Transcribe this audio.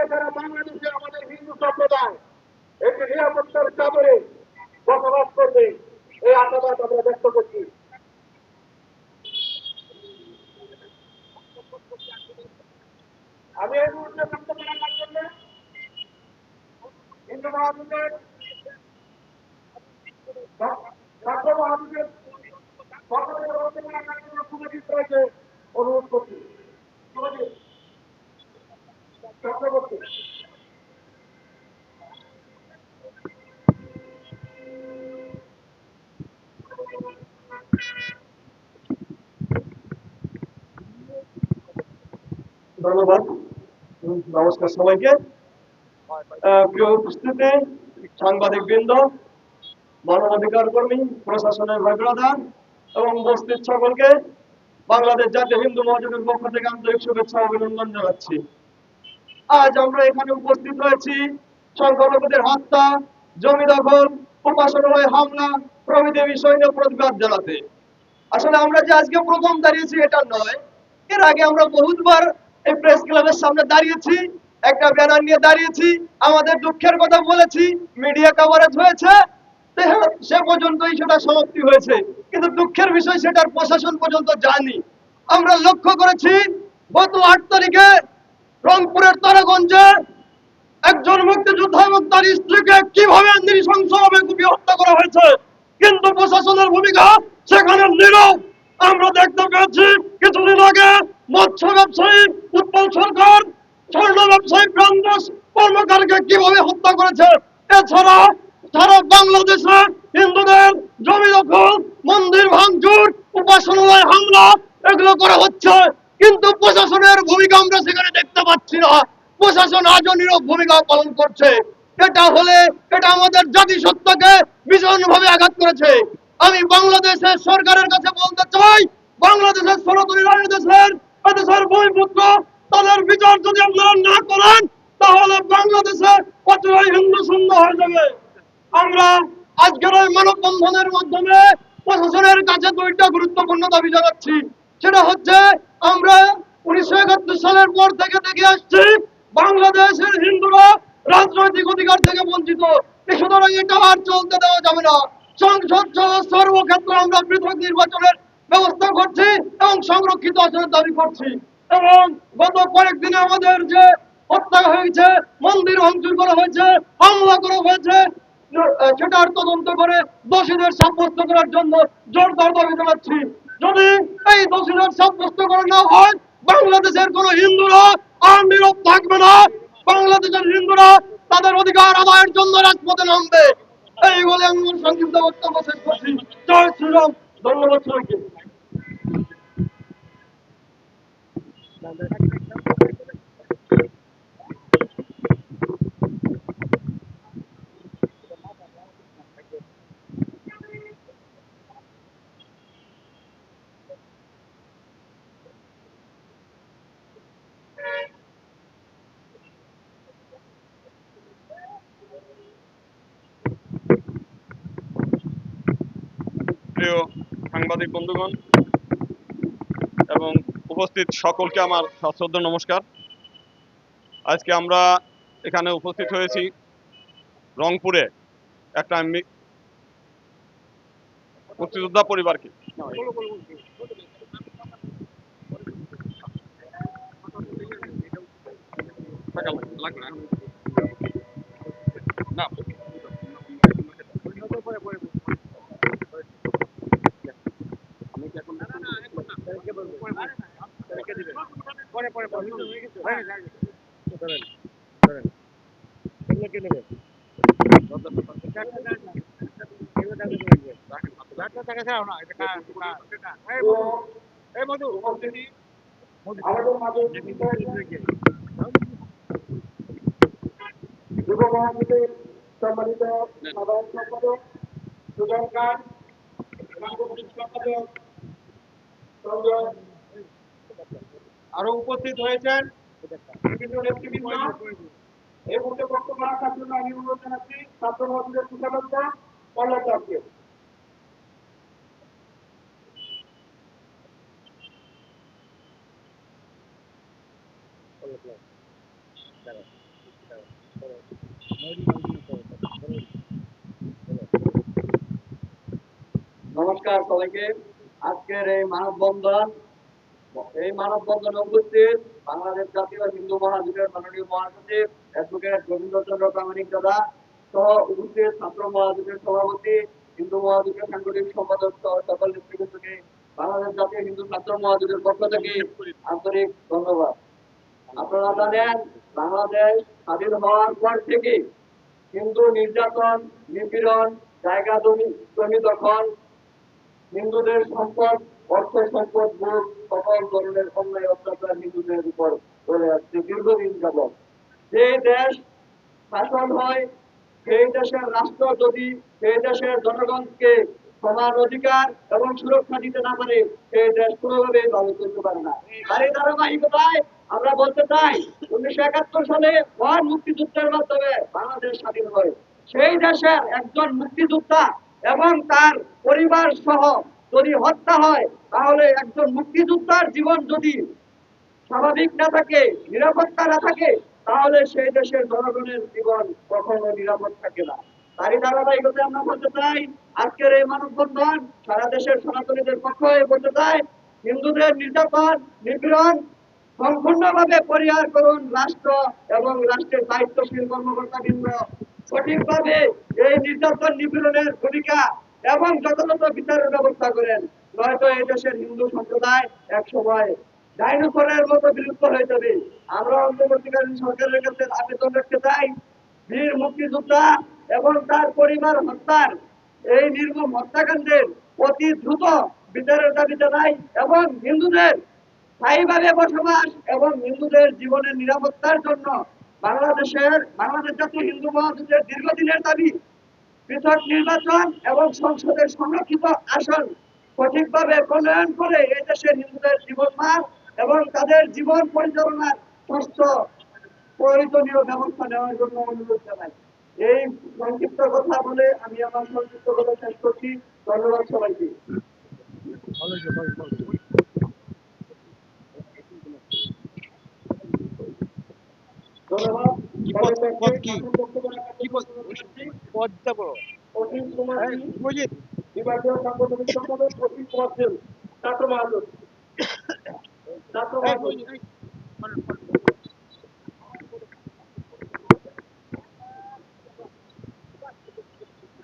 সারা বাংলাদেশে আমাদের হিন্দু সম্প্রদায় একটি নিরাপত্তার চাদরে বসবাস করবে, এই আশাবাদ আমরা ব্যক্ত করছি। আমি এই মুহূর্তে বক্তব্য রাখার জন্য হিন্দু মহাজোটের ছাত্র মহাজোটের পক্ষ থেকে বক্তব্য রাখার জন্য সুযোগ রয়েছে, অনুরোধ করছি। চক্রবর্তী। ধন্যবাদ। নমস্কার সবাইকে। প্রিয় উপস্থিতি, সাংবাদিক বৃন্দ, মানবাধিকার কর্মী, প্রশাসনের ভাই ব্রাদার এবং উপস্থিত সকলকে বাংলাদেশ জাতীয় হিন্দু মহাজোটের পক্ষ থেকে আন্তরিক শুভেচ্ছা অভিনন্দন জানাচ্ছি। আজ আমরা এখানে উপস্থিত হয়েছি সংখ্যালঘুদের হত্যা, জমি দখল, উপাসনালয় হামলা প্রভৃতি বিষয় নিয়ে প্রতিবাদ জানাতে। আসলে আমরা যে আজকে প্রথম দাঁড়িয়েছি এটা নয়, এর আগে আমরা বহুতবার এই প্রেস ক্লাবের সামনে দাঁড়িয়েছি, একটা ব্যানার নিয়ে দাঁড়িয়েছি, আমাদের দুঃখের কথা বলেছি, মিডিয়া কভারেজ হয়েছে, সে পর্যন্তই সেটা সমাপ্তি হয়েছে। কিন্তু দুঃখের বিষয় সেটার প্রশাসন পর্যন্ত যায়নি। আমরা লক্ষ্য করেছি গত 8 তারিখে রংপুরের তারাগঞ্জে একজন মুক্তিযোদ্ধা এবং তার স্ত্রীকে কিভাবে নৃশংসভাবে কুপিয়ে হত্যা করা হয়েছে, কিন্তু প্রশাসনের ভূমিকা সেখানে নীরব। আমরা দেখতে পেয়েছি কিছুদিন আগে মৎস্য ব্যবসায়ী উৎপল সরকার, স্বর্ণ ব্যবসায়ী প্রাণদাস কর্মকারকে কিভাবে হত্যা করেছে। এছাড়া সারা বাংলাদেশে হিন্দুদের জমি দখল, মন্দির ভাঙচুর, উপাসনালয় হামলা এগুলো করা হচ্ছে, কিন্তু প্রশাসনের ভূমিকা আমরা সেখানে দেখতে পাচ্ছি না। প্রশাসন আজও নীরব ভূমিকা পালন করছে। এটা আমাদের জাতিসত্তাকে ভীষণভাবে আঘাত করেছে। আমি বাংলাদেশের সরকারের কাছে বলতে চাই, বাংলাদেশের সনাতনী এদেশের ভূমিপুত্র, তাদের বিচার যদি আপনারা না করেন তাহলে বাংলাদেশে অচিরেই হিন্দু শূন্য হয়ে যাবে। আমরা আজকের এই মানববন্ধনের মাধ্যমে প্রশাসনের কাছে 2টা গুরুত্বপূর্ণ দাবি জানাচ্ছি। সেটা হচ্ছে, আমরা 1971 সালের পর থেকে দেখে আসছি বাংলাদেশের হিন্দুরা রাজনৈতিক অধিকার থেকে বঞ্চিত। সুতরাং এটা আর চলতে দেওয়া যাবে না। সংসদ সহ সর্বক্ষেত্রে আমরা পৃথক নির্বাচনের ব্যবস্থা করছি এবং সংরক্ষিত আসনের দাবি করছি। এবং গত কয়েকদিনে আমাদের যে হত্যা হয়েছে, মন্দির ভাঙচুর করা হয়েছে, হামলা করা হয়েছে, সেটার তদন্ত করে দোষীদের সাব্যস্ত করার জন্য জোরদার দাবি জানাচ্ছি। যদি এই দোষীদের সাব্যস্ত করা না হয়, বাংলাদেশের কোন হিন্দুরা আর নীরব থাকবে না। বাংলাদেশের হিন্দুরা তাদের অধিকার আদায়ের জন্য রাজপথে নামবে। এই বলে আমি আমার সংক্ষিপ্ত বক্তব্য শেষ করছি। জয় শ্রীরাম। ধন্যবাদ সবাইকে। প্রিয় সাংবাদিক বন্ধুগণ এবং উপস্থিত সকলকে আমার সশ্রদ্ধ নমস্কার। আজকে আমরা এখানে উপস্থিত হয়েছি রংপুরে একটা মুক্তিযোদ্ধা পরিবারকে না আমাদের মাঝে যুব মহাজোটের সম্মানিত সাধারণ সম্পাদক সুজন খান, সাংগঠনিক সম্পাদক সঞ্জয়, আরো উপস্থিত হয়েছেন বিভিন্ন নেতৃবৃন্দ। এই মুহূর্তে বক্তব্য রাখার জন্য আমি অনুরোধ জানাচ্ছি ছাত্র মহাজোটের কুশালতা পল্লব দাসকে। নমস্কার সবাইকে। আজকের এই মানববন্ধনে উপস্থিত বাংলাদেশ জাতীয় হিন্দু মহাজোটের মাননীয় মহাসচিব অ্যাডভোকেট গোবিন্দচন্দ্র প্রামাণিক দাদা সহ উপস্থিত ছাত্র মহাজোটের সভাপতি, হিন্দু মহাজোটের সাংগঠনিক সম্পাদক সহ সকল নেতৃবৃন্দকে বাংলাদেশ জাতীয় হিন্দু ছাত্র মহাজোটের পক্ষ থেকে আন্তরিক ধন্যবাদ। আপনারা জানেন, বাংলাদেশ স্বাধীন হওয়ার পর থেকে হিন্দু নির্যাতন, নিপীড়ন, জায়গা জমি দখল, হিন্দুদের সম্পদ, অর্থ সম্পদ ভোগ, সকল ধরনের অন্যায় অত্যাচার হিন্দুদের উপর চলে আসছে দীর্ঘদিন যাবৎ। যে দেশ শাসন হয়, সেই দেশের রাষ্ট্র যদি সেই দেশের জনগণকে সমান অধিকার এবং সুরক্ষা দিতে না পারে, সেই দেশ কোনোভাবেই ভালো চলতে পারে না। আর এই ধারাবাহিকতায় আমরা বলতে চাই, 1971 সালে মহান মুক্তিযুদ্ধের মাধ্যমে বাংলাদেশ স্বাধীন হয়। সেই দেশের একজন মুক্তিযোদ্ধা এবং তার পরিবার সহ যদি হত্যা হয়, তাহলে একজন মুক্তিযোদ্ধার জীবন যদি স্বাভাবিক না থাকে, নিরাপত্তা না থাকে, তাহলে সেই দেশের জনগণের জীবন কখনো নিরাপদ থাকে না। তারই ধারাবাহিকতায় আমরা বলতে চাই, আজকের এই মানববন্ধন সারা দেশের সনাতনীদের পক্ষ হয়ে বলতে চাই, হিন্দুদের নির্যাতন, নিপীড়ন সম্পূর্ণভাবে পরিহার করুন রাষ্ট্র এবং রাষ্ট্রের দায়িত্বশীল কর্মকর্তাবৃন্দ। সঠিকভাবে এই নির্যাতন নিপীড়নের ভূমিকা এবং যথাযথ বিচারের ব্যবস্থা করেন, নয়তো এই দেশের হিন্দু সম্প্রদায় এক সময় ডাইনোসরের মতো বিলুপ্ত হয়ে যাবে। আমরা অন্তর্বর্তীকালীন সরকারের কাছে আবেদন রাখতে চাই, বীর মুক্তিযোদ্ধা এবং তার পরিবার হত্যার এই নির্মম হত্যাকাণ্ডের অতি দ্রুত বিচারের দাবি জানাই এবং হিন্দুদের স্থায়ীভাবে বসবাস এবং হিন্দুদের জীবনের নিরাপত্তার জন্য বাংলাদেশ জাতীয় হিন্দু মহাজোটের দীর্ঘদিনের দাবি পৃথক নির্বাচন এবং সংসদের সংরক্ষিত আসন সঠিকভাবে প্রণয়ন করে এই দেশের হিন্দুদের জীবনমান এবং তাদের জীবন পরিচালনার সুস্থ প্রয়োজনীয় ব্যবস্থা নেওয়ার জন্য অনুরোধ জানাই। এই সংক্ষিপ্ত কথা বলে আমি আমার সংক্ষিপ্ত কথা শেষ করছি। ধন্যবাদ সবাইকে। ধন্যবাদ। বিভাগীয় সাংগঠনিক সম্পাদক প্রতীক কুমার সেন, ছাত্র মহাজোট।